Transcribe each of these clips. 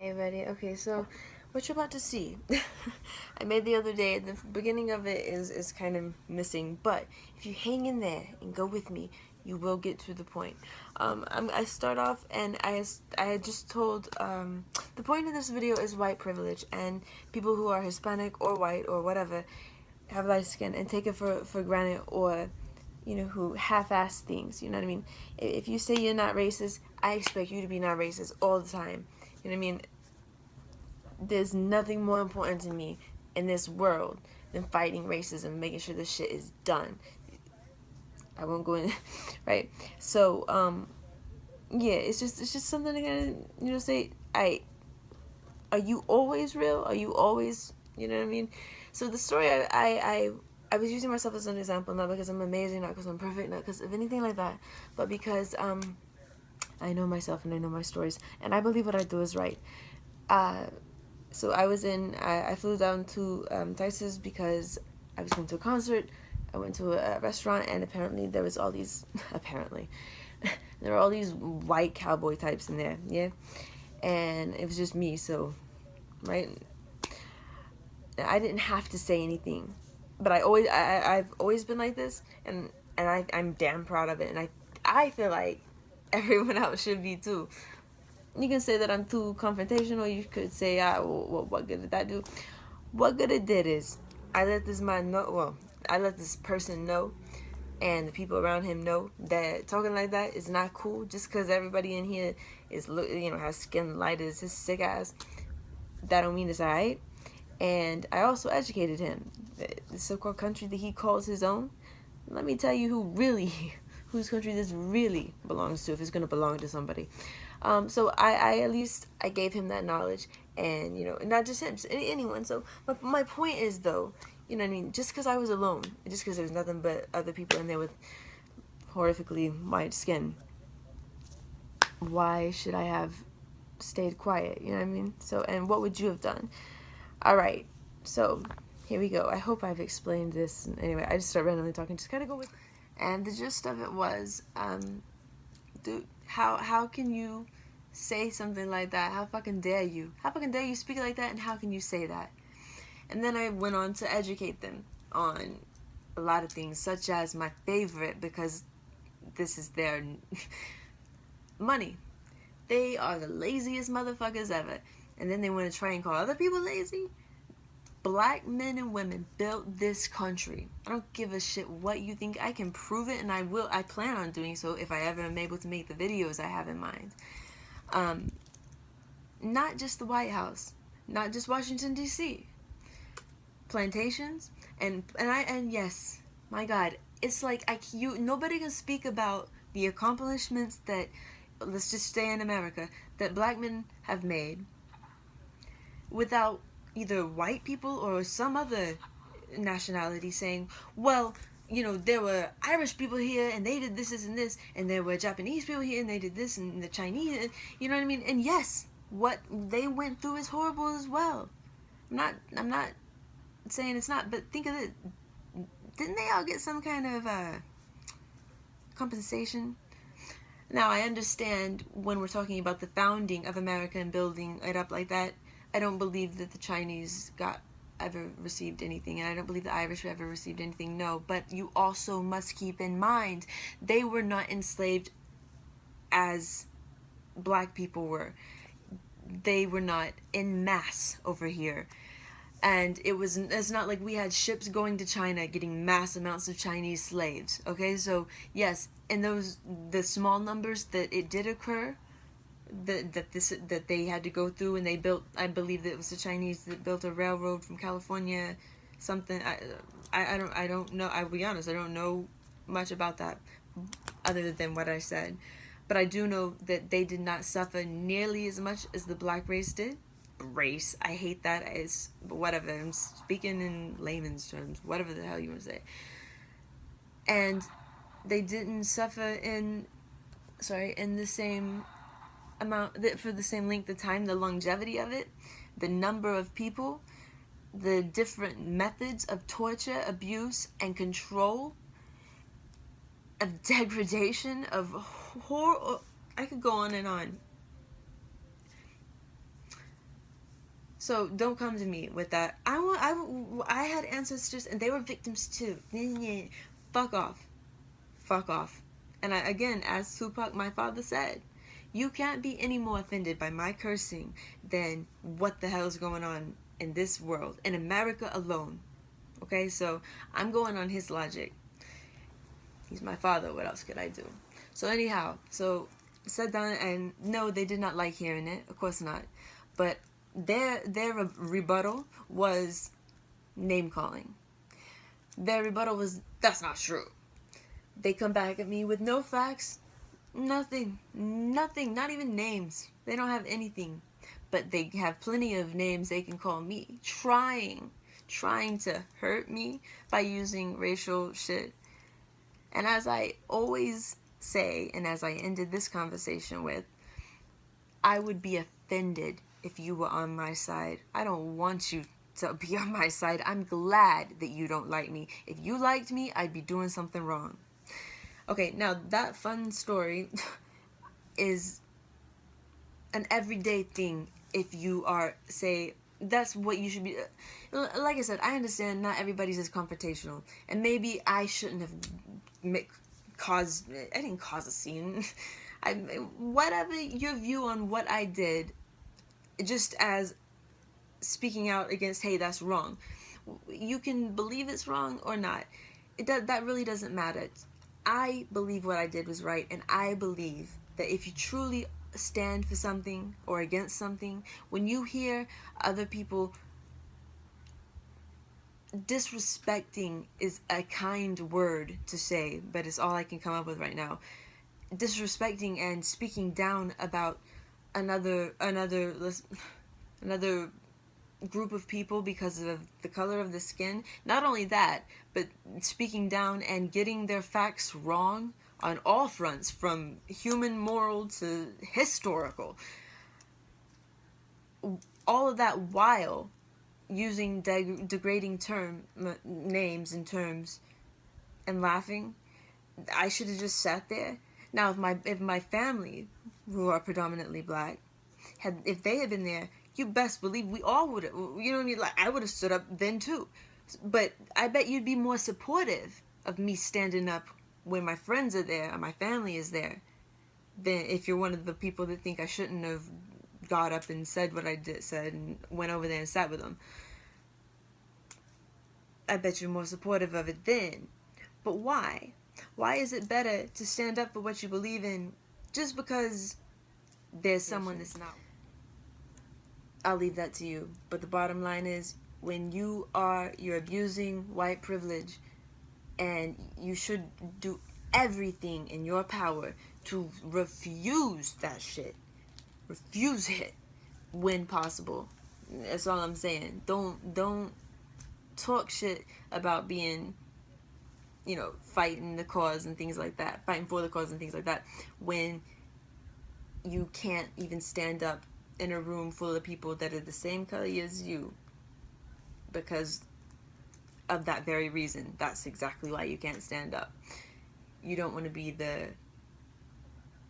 Hey, buddy. Okay, so what you're about to see, I made the other day. The beginning of it is kind of missing, but if you hang in there and go with me, you will get to the point. I start off, and I had just told the point of this video is white privilege, and people who are Hispanic or white or whatever have light skin and take it for granted, or who half-ass things. You know what I mean? If you say you're not racist, I expect you to be not racist all the time. You know what I mean? There's nothing more important to me in this world than fighting racism, making sure this shit is done. I won't go in, right? So, yeah, it's just something to kind of say. Are you always real? Are you always, you know what I mean? So the story I was using myself as an example, not because I'm amazing, not because I'm perfect, not because of anything like that, but because I know myself and I know my stories, and I believe what I do is right. So I flew down to Texas because I was going to a concert. I went to a restaurant, and apparently there was all these, apparently, there were all these white cowboy types in there, yeah? And it was just me, so, right? I didn't have to say anything, but I've always been like this, and I'm damn proud of it, and I feel like everyone else should be too. You can say that I'm too confrontational. You could say, well, what good did that do? What good it did is I let this man know. Well, I let this person know, and the people around him know that talking like that is not cool. Just because everybody in here is, has skin light as his sick ass, that don't mean it's alright. And I also educated him. The so-called country that he calls his own. Let me tell you whose country this really belongs to, if it's gonna belong to somebody. So I at least I gave him that knowledge, and not just him, just anyone. So my point is, though, you know what I mean, just because I was alone, just because there was nothing but other people in there with horrifically white skin, why should I have stayed quiet? You know what I mean? So, and what would you have done? All right, so here we go. I hope I've explained this. Anyway, I just start randomly talking, just kind of go with. And the gist of it was, dude, how can you say something like that? How fucking dare you? How fucking dare you speak like that? And how can you say that? And then I went on to educate them on a lot of things, such as my favorite, because this is their money. They are the laziest motherfuckers ever. And then they want to try and call other people lazy. Black men and women built this country. I don't give a shit what you think. I can prove it, and I will. I plan on doing so if I ever am able to make the videos I have in mind. Not just the White House, not just Washington D.C. Plantations, and yes, my God, it's like nobody can speak about the accomplishments that, let's just stay in America, that black men have made without either white people or some other nationality saying, well, there were Irish people here and they did this and this, and there were Japanese people here and they did this, and the Chinese, you know what I mean? And yes, what they went through is horrible as well. I'm not saying it's not, but think of it. Didn't they all get some kind of compensation? Now, I understand when we're talking about the founding of America and building it up like that, I don't believe that the Chinese ever received anything, and I don't believe the Irish ever received anything, no. But you also must keep in mind, they were not enslaved as black people were. They were not in mass over here. And it's not like we had ships going to China getting mass amounts of Chinese slaves. Okay, so yes, in the small numbers that it did occur, that they had to go through, and they built, I believe that it was the Chinese that built a railroad from California, something. I don't know. I'll be honest, I don't know much about that other than what I said, but I do know that they did not suffer nearly as much as the black race did. Race, I hate that. It's whatever. I'm speaking in layman's terms, whatever the hell you want to say. And they didn't suffer in the same amount, for the same length of time, the longevity of it, the number of people, the different methods of torture, abuse, and control, of degradation, of horror. I could go on and on. So don't come to me with that. I had ancestors and they were victims too. Fuck off. Fuck off. And again, as Tupac, my father, said, you can't be any more offended by my cursing than what the hell is going on in this world, in America alone. Okay, so I'm going on his logic. He's my father, what else could I do? So anyhow, so said that, and no, they did not like hearing it, of course not. But their rebuttal was name calling. Their rebuttal was, that's not true. They come back at me with no facts, nothing, not even names. They don't have anything, but they have plenty of names they can call me, trying to hurt me by using racial shit. And as I always say, and as I ended this conversation with, I would be offended if you were on my side. I don't want you to be on my side. I'm glad that you don't like me. If you liked me, I'd be doing something wrong. Okay, now that fun story is an everyday thing. If you are, say, that's what you should be. Like I said, I understand not everybody's as confrontational, and maybe I shouldn't have I didn't cause a scene. Whatever your view on what I did, just as speaking out against, hey, that's wrong. You can believe it's wrong or not. That really doesn't matter. I believe what I did was right, and I believe that if you truly stand for something or against something, when you hear other people, disrespecting is a kind word to say, but it's all I can come up with right now. Disrespecting and speaking down about another group of people because of the color of the skin. Not only that, but speaking down and getting their facts wrong on all fronts, from human moral to historical. All of that while using degrading names and terms and laughing. I should have just sat there. Now, if my family, who are predominantly black, if they had been there, you best believe we all would have. You know what I mean? Like, I would have stood up then too. But I bet you'd be more supportive of me standing up when my friends are there or my family is there, than if you're one of the people that think I shouldn't have got up and said what I said and went over there and sat with them. I bet you're more supportive of it then. But why? Why is it better to stand up for what you believe in just because there's someone that's not? I'll leave that to you. But the bottom line is, when you're abusing white privilege, and you should do everything in your power to refuse that shit. Refuse it when possible. That's all I'm saying. Don't talk shit about being, fighting the cause and things like that, fighting for the cause and things like that, when you can't even stand up in a room full of people that are the same color as you, because of that very reason. That's exactly why you can't stand up. You don't want to be the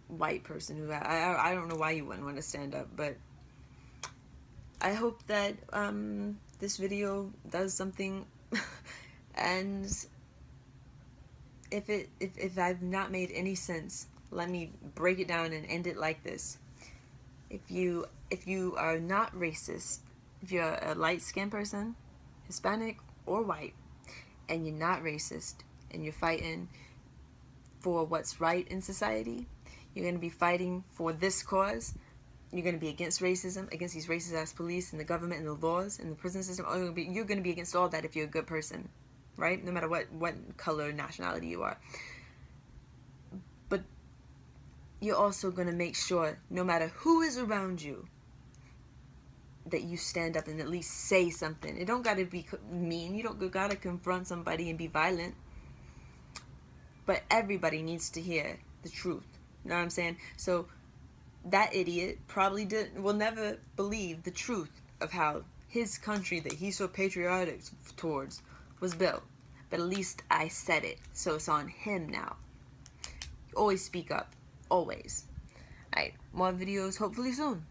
white person who, I don't know why you wouldn't want to stand up, but I hope that this video does something. And if I've not made any sense, let me break it down and end it like this. If you are not racist, if you're a light-skinned person, Hispanic or white, and you're not racist, and you're fighting for what's right in society, you're going to be fighting for this cause, you're going to be against racism, against these racist ass police and the government and the laws and the prison system. You're going to be against all that if you're a good person, right? No matter what color or nationality you are. But you're also going to make sure, no matter who is around you, that you stand up and at least say something. It don't got to be mean. You don't got to confront somebody and be violent. But everybody needs to hear the truth. You know what I'm saying? So that idiot probably will never believe the truth of how his country that he's so patriotic towards was built. But at least I said it, so it's on him now. Always speak up. Always. Alright, more videos hopefully soon.